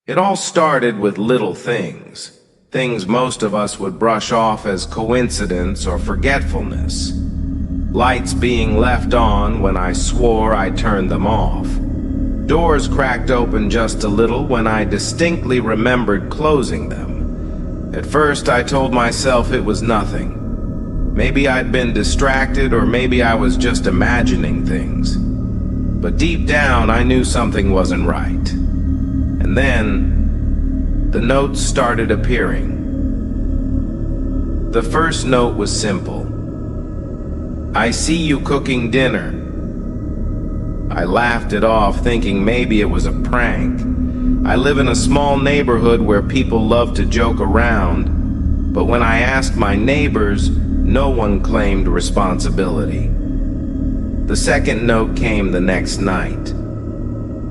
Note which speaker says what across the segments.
Speaker 1: It all started with little things. Things most of us would brush off as coincidence or forgetfulness. Lights being left on when I swore I turned them off. Doors cracked open just a little when I distinctly remembered closing them. At first I told myself it was nothing. Maybe I'd been distracted, or maybe I was just imagining things. But deep down I knew something wasn't right. And then the notes started appearing. The first note was simple. I see you cooking dinner. I laughed it off, thinking maybe it was a prank. I live in a small neighborhood where people love to joke around, but when I asked my neighbors, no one claimed responsibility. The second note came the next night.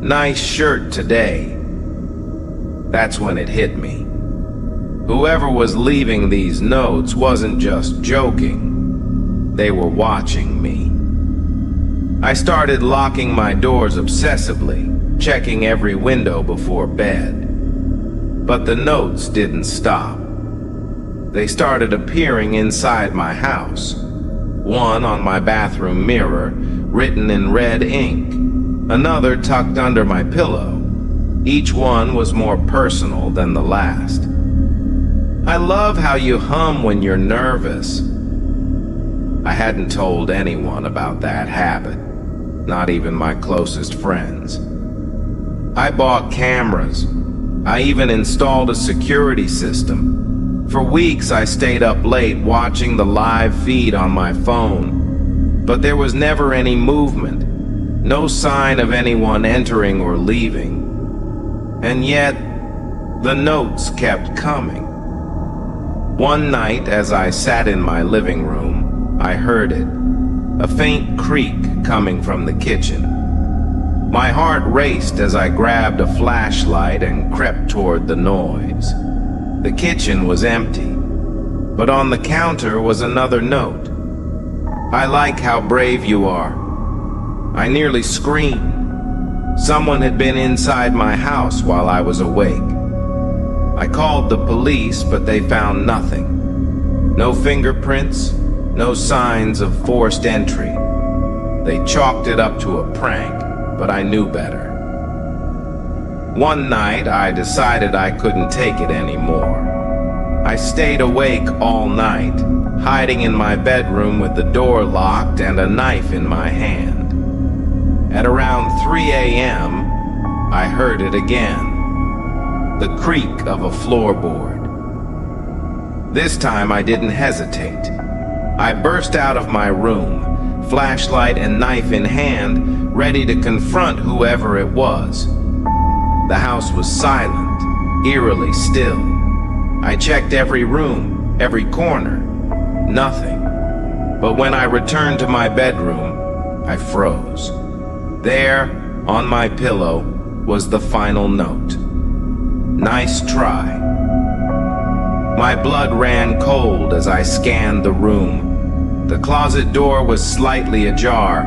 Speaker 1: Nice shirt today. That's when it hit me. Whoever was leaving these notes wasn't just joking. They were watching me. I started locking my doors obsessively, checking every window before bed. But the notes didn't stop. They started appearing inside my house. One on my bathroom mirror, written in red ink. Another tucked under my pillow. Each one was more personal than the last. I love how you hum when you're nervous. I hadn't told anyone about that habit, not even my closest friends. I bought cameras. I even installed a security system. For weeks I stayed up late watching the live feed on my phone, but there was never any movement, no sign of anyone entering or leaving. And yet, the notes kept coming. One night, as I sat in my living room, I heard it, a faint creak coming from the kitchen. My heart raced as I grabbed a flashlight and crept toward the noise. The kitchen was empty, but on the counter was another note. I like how brave you are. I nearly screamed. Someone had been inside my house while I was awake. I called the police, but they found nothing. No fingerprints, no signs of forced entry. They chalked it up to a prank, but I knew better. One night, I decided I couldn't take it anymore. I stayed awake all night, hiding in my bedroom with the door locked and a knife in my hand. At around 3 a.m., I heard it again, the creak of a floorboard. This time I didn't hesitate. I burst out of my room, flashlight and knife in hand, ready to confront whoever it was. The house was silent, eerily still. I checked every room, every corner, nothing. But when I returned to my bedroom, I froze. There, on my pillow, was the final note. Nice try. My blood ran cold as I scanned the room. The closet door was slightly ajar.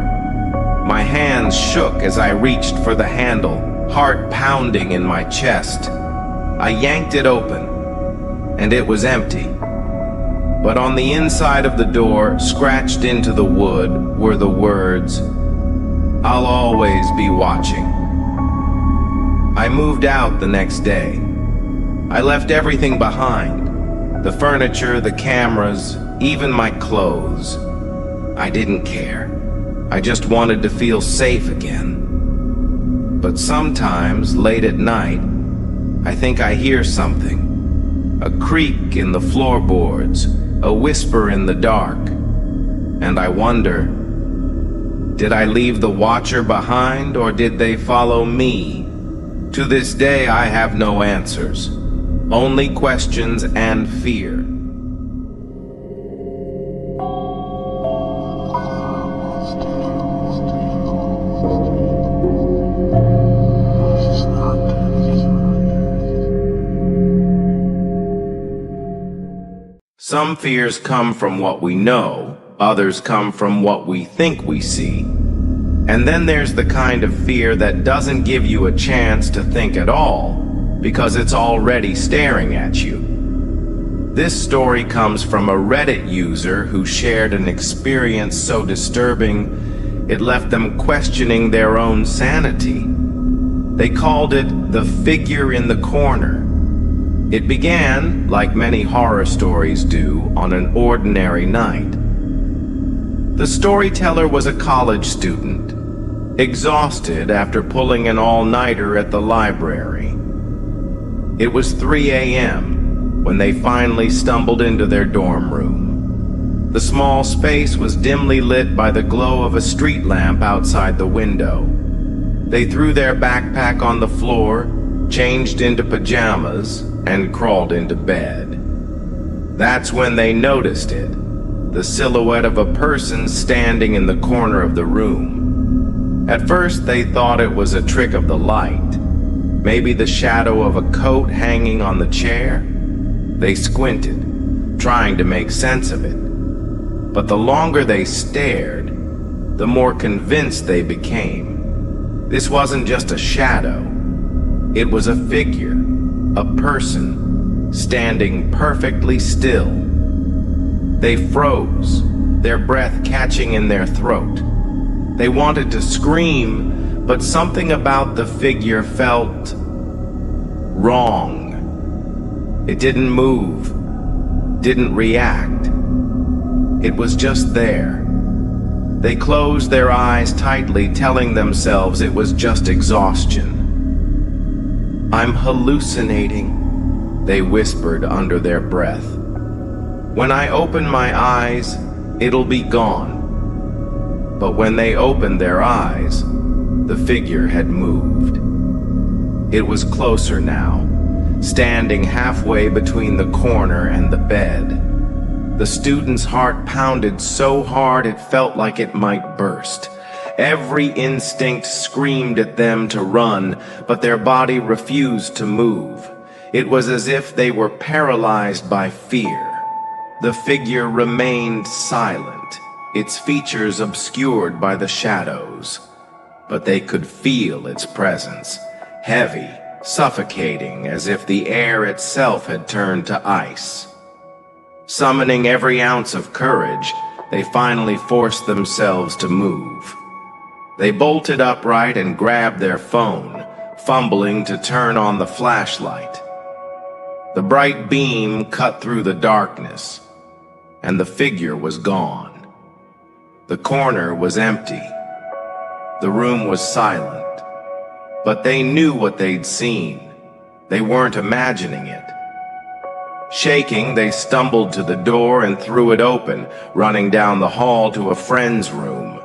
Speaker 1: My hands shook as I reached for the handle, heart pounding in my chest. I yanked it open, and it was empty. But on the inside of the door, scratched into the wood, were the words, "I'll always be watching." I moved out the next day. I left everything behind. The furniture, the cameras, even my clothes. I didn't care. I just wanted to feel safe again. But sometimes, late at night, I think I hear something. A creak in the floorboards, a whisper in the dark. And I wonder, did I leave the watcher behind, or did they follow me? To this day, I have no answers. Only questions and fear. Some fears come from what we know, others come from what we think we see. And then there's the kind of fear that doesn't give you a chance to think at all. because it's already staring at you. This story comes from a Reddit user who shared an experience so disturbing it left them questioning their own sanity. They called it the figure in the corner. It began, like many horror stories do, on an ordinary night. The storyteller was a college student, exhausted after pulling an all-nighter at the library. It was 3 a.m. when they finally stumbled into their dorm room. The small space was dimly lit by the glow of a street lamp outside the window. They threw their backpack on the floor, changed into pajamas, and crawled into bed. That's when they noticed it, the silhouette of a person standing in the corner of the room. At first, they thought it was a trick of the light, maybe the shadow of a coat hanging on the chair. They squinted, trying to make sense of it. But the longer they stared, the more convinced they became. This wasn't just a shadow. It was a figure, a person, standing perfectly still. They froze, their breath catching in their throat. They wanted to scream, but something about the figure felt wrong. It didn't move, didn't react. It was just there. They closed their eyes tightly, telling themselves it was just exhaustion. "I'm hallucinating," they whispered under their breath. "When I open my eyes, it'll be gone." But when they opened their eyes, the figure had moved. It was closer now, standing halfway between the corner and the bed. The student's heart pounded so hard it felt like it might burst. Every instinct screamed at them to run, but their body refused to move. It was as if they were paralyzed by fear. The figure remained silent, its features obscured by the shadows. But they could feel its presence, heavy, suffocating, as if the air itself had turned to ice. Summoning every ounce of courage, they finally forced themselves to move. They bolted upright and grabbed their phone, fumbling to turn on the flashlight. The bright beam cut through the darkness, and the figure was gone. The corner was empty. The room was silent. But they knew what they'd seen. They weren't imagining it. Shaking, they stumbled to the door and threw it open, running down the hall to a friend's room.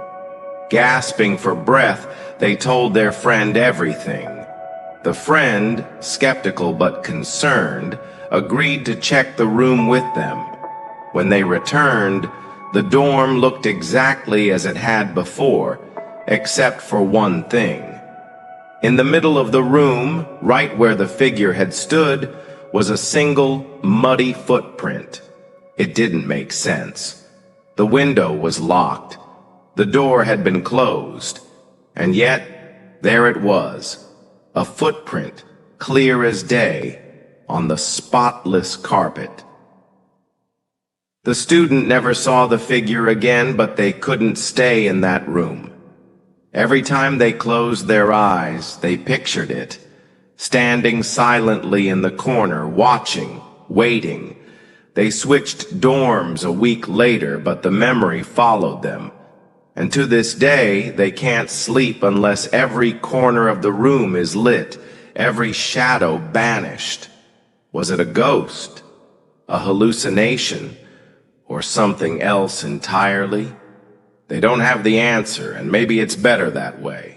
Speaker 1: Gasping for breath, they told their friend everything. The friend, skeptical but concerned, agreed to check the room with them. When they returned, the dorm looked exactly as it had before, except for one thing. In the middle of the room, right where the figure had stood, was a single, muddy footprint. It didn't make sense. The window was locked. The door had been closed. And yet, there it was, a footprint, clear as day, on the spotless carpet. The student never saw the figure again, but they couldn't stay in that room. Every time they closed their eyes, they pictured it, standing silently in the corner, watching, waiting. They switched dorms a week later, but the memory followed them. And to this day, they can't sleep unless every corner of the room is lit, every shadow banished. Was it a ghost, a hallucination, or something else entirely? They don't have the answer, and maybe it's better that way.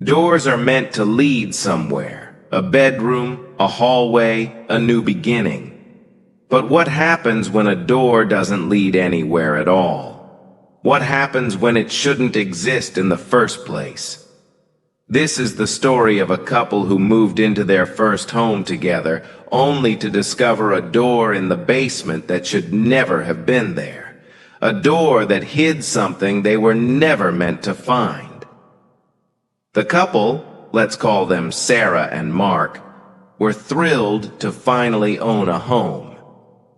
Speaker 1: Doors are meant to lead somewhere, a bedroom, a hallway, a new beginning. But what happens when a door doesn't lead anywhere at all? What happens when it shouldn't exist in the first place? This is the story of a couple who moved into their first home together, only to discover a door in the basement that should never have been there. A door that hid something they were never meant to find. The couple, let's call them Sarah and Mark, were thrilled to finally own a home.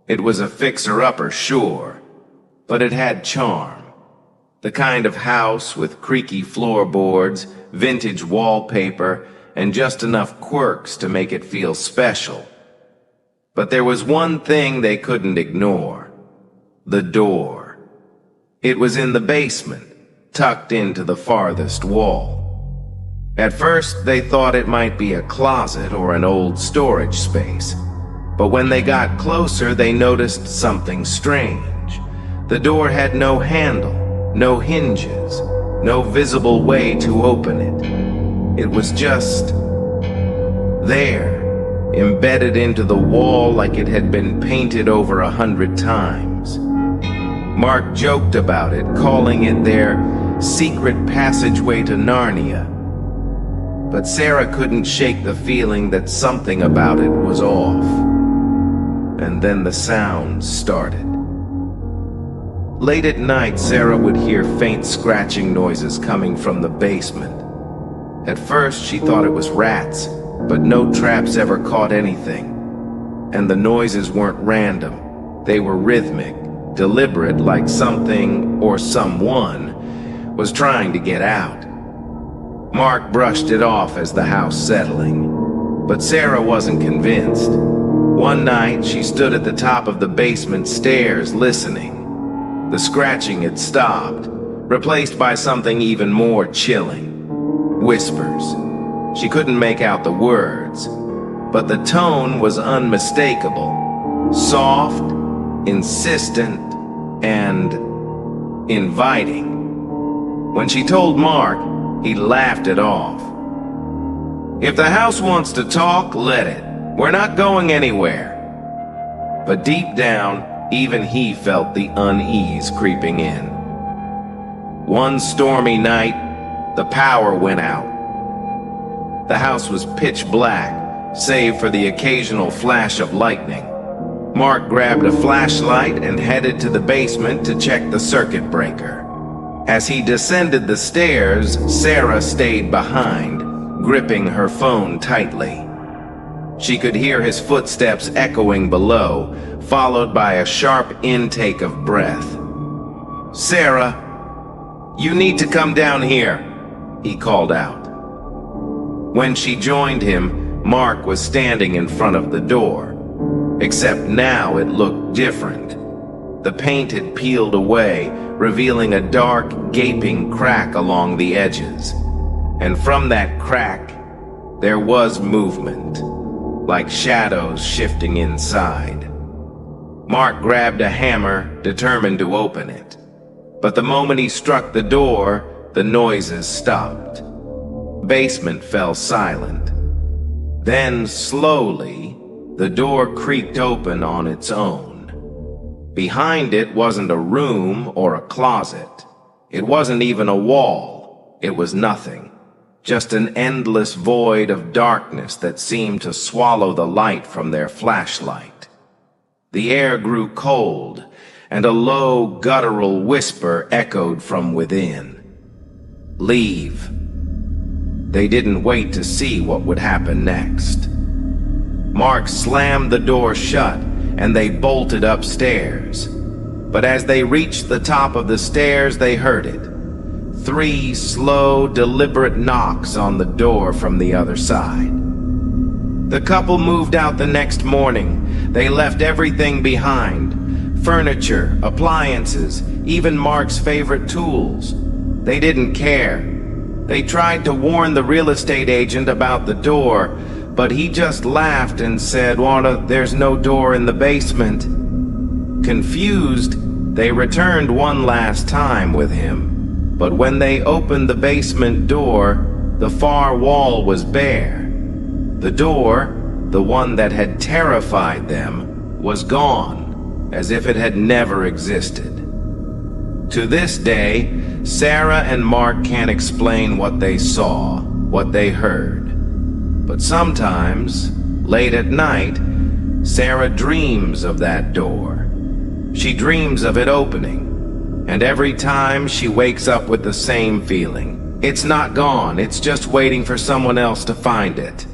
Speaker 1: It was a fixer-upper, sure, but it had charm. The kind of house with creaky floorboards, vintage wallpaper, and just enough quirks to make it feel special. But there was one thing they couldn't ignore: the door. It was in the basement, tucked into the farthest wall. At first, they thought it might be a closet or an old storage space. But when they got closer, they noticed something strange. The door had no handle, no hinges, no visible way to open it. It was just there, embedded into the wall like it had been painted over 100 times. Mark joked about it, calling it their secret passageway to Narnia. But Sarah couldn't shake the feeling that something about it was off. And then the sounds started. Late at night, Sarah would hear faint scratching noises coming from the basement. At first, she thought it was rats, but no traps ever caught anything. And the noises weren't random. They were rhythmic, deliberate, like something or someone was trying to get out. Mark brushed it off as the house settling, but Sarah wasn't convinced. One night, she stood at the top of the basement stairs listening. The scratching had stopped, replaced by something even more chilling. Whispers. She couldn't make out the words, but the tone was unmistakable. Soft, insistent, and inviting. When she told Mark, he laughed it off. "If the house wants to talk, let it. We're not going anywhere." But deep down, even he felt the unease creeping in. One stormy night, the power went out. The house was pitch black, save for the occasional flash of lightning. Mark grabbed a flashlight and headed to the basement to check the circuit breaker. As he descended the stairs, Sarah stayed behind, gripping her phone tightly. She could hear his footsteps echoing below, followed by a sharp intake of breath. "Sarah, you need to come down here," he called out. When she joined him, Mark was standing in front of the door. Except now it looked different. The paint had peeled away, revealing a dark, gaping crack along the edges. And from that crack, there was movement, like shadows shifting inside. Mark grabbed a hammer, determined to open it. But the moment he struck the door, the noises stopped. Basement fell silent. Then, slowly, the door creaked open on its own. Behind it wasn't a room or a closet. It wasn't even a wall. It was nothing. Just an endless void of darkness that seemed to swallow the light from their flashlight. The air grew cold, and a low, guttural whisper echoed from within. "Leave." They didn't wait to see what would happen next. Mark slammed the door shut, and they bolted upstairs. But as they reached the top of the stairs, they heard it. 3 slow, deliberate knocks on the door from the other side. The couple moved out the next morning. They left everything behind. Furniture, appliances, even Mark's favorite tools. They didn't care. They tried to warn the real estate agent about the door, but he just laughed and said, "There's no door in the basement." Confused, they returned one last time with him. But when they opened the basement door, the far wall was bare. The door, the one that had terrified them, was gone, as if it had never existed. To this day, Sarah and Mark can't explain what they saw, what they heard. But sometimes, late at night, Sarah dreams of that door. She dreams of it opening. And every time she wakes up with the same feeling. It's not gone, it's just waiting for someone else to find it.